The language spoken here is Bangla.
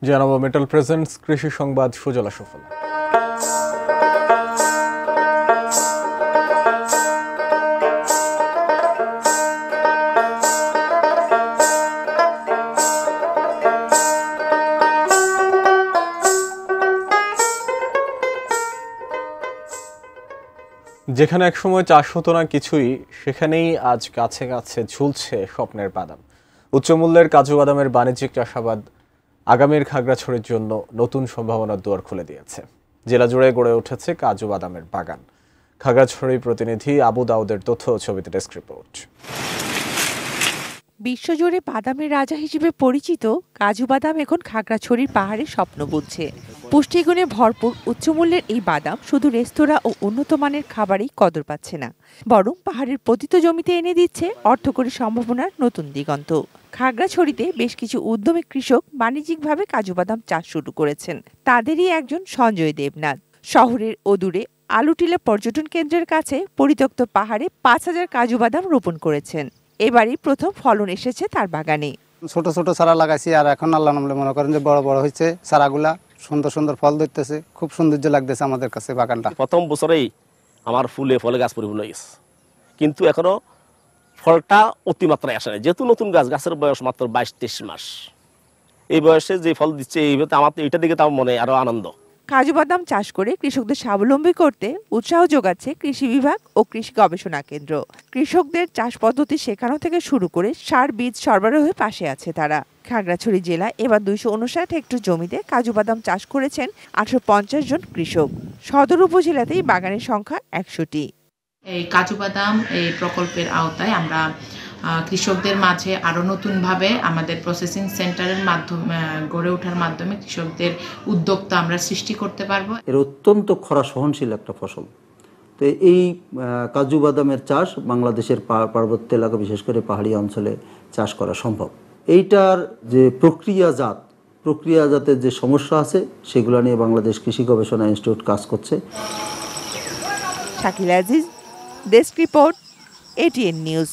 জানাবো মেটাল প্রেজেন্টস কৃষি সংবাদ সুজলা সুফলা। যেখানে একসময় চাষ হতো না কিছুই, সেখানেই আজ কাছে কাছে ঝুলছে স্বপ্নের বাদাম। উচ্চমূল্যের কাজু বাদামের বাণিজ্যিক চাষাবাদ আগামীর খাগড়াছড়ির জন্য নতুন সম্ভাবনার দুয়ার খুলে দিয়েছে। জেলা জুড়ে গড়ে উঠেছে কাজু বাদামের বাগান। খাগড়াছড়ি প্রতিনিধি আবু দাউদের তথ্য ও ছবিতে ডেস্ক রিপোর্ট। বিশ্বজুড়ে বাদামের রাজা হিসেবে পরিচিত কাজু বাদাম এখন খাগড়াছড়ির পাহাড়ে স্বপ্ন বুনছে। পুষ্টিগুণে ভরপুর উচ্চমূল্যের এই বাদাম শুধু রেস্তোরাঁ ও উন্নত মানের খাবারেই কদর পাচ্ছে না, বরং পাহাড়ের পতিত জমিতে এনে দিচ্ছে অর্থকরী সম্ভাবনার নতুন দিগন্ত। খাগড়াছড়িতে বেশ কিছু উদ্যমী কৃষক বাণিজ্যিকভাবে কাজু বাদাম চাষ শুরু করেছেন। তাদেরই একজন সঞ্জয় দেবনাথ। শহরের অদূরে আলুটিলা পর্যটন কেন্দ্রের কাছে পরিত্যক্ত পাহাড়ে ৫,০০০ কাজু বাদাম রোপণ করেছেন। এবারই প্রথম ফলন এসেছে তার বাগানে। ছোট ছোট চারা লাগাইছি, আর এখন আল্লাহ নামলে মনে করেন যে বড় বড় হয়েছে চারাগুলা, সুন্দর সুন্দর ফল ধরতেছে, খুব সৌন্দর্য লাগতেছে আমাদের কাছে বাগানটা। প্রথম বছরেই আমার ফুলে ফলে গাছ পরিপূর্ণ হয়ে গেছে, কিন্তু এখনো ফলটা অতিমাত্রায় আসে না, যেহেতু নতুন গাছের বয়স মাত্র ২২-২৩ মাস। এই বয়সে যে ফল দিচ্ছে আমার তো এইটা দিকে তার মনে আরো আনন্দ। কাজু বাদাম চাষ করে কৃষকদের স্বাবলম্বী করতে উৎসাহ যোগাচ্ছে কৃষি বিভাগ ও কৃষি গবেষণা কেন্দ্র। কৃষকদের চাষ পদ্ধতি শেখানো থেকে শুরু করে সার বীজ সরবরাহের পাশে আছে তারা। খাগড়াছড়ি জেলা এবার ২৫৯ হেক্টর জমিতে কাজু বাদাম চাষ করেছেন ৮৫০ জন কৃষক। সদর উপজেলাতেই বাগানের সংখ্যা ১০০টি। এই কাজু বাদাম এই প্রকল্পের আওতায় আমরা কৃষকদের মাঝে আরও নতুনভাবে আমাদের প্রসেসিং সেন্টারের মাধ্যমে গড়ে ওঠার মাধ্যমে কৃষকদের উদ্যোক্তা আমরা সৃষ্টি করতে পারবো। এর অত্যন্ত খরা সহনশীল একটা ফসল। তো এই কাজু বাদামের চাষ বাংলাদেশের পার্বত্য এলাকা, বিশেষ করে পাহাড়ি অঞ্চলে চাষ করা সম্ভব। এইটার যে প্রক্রিয়াজাতের যে সমস্যা আছে সেগুলো নিয়ে বাংলাদেশ কৃষি গবেষণা ইনস্টিটিউট কাজ করছে। Shakil Aziz, desk report, ATN news.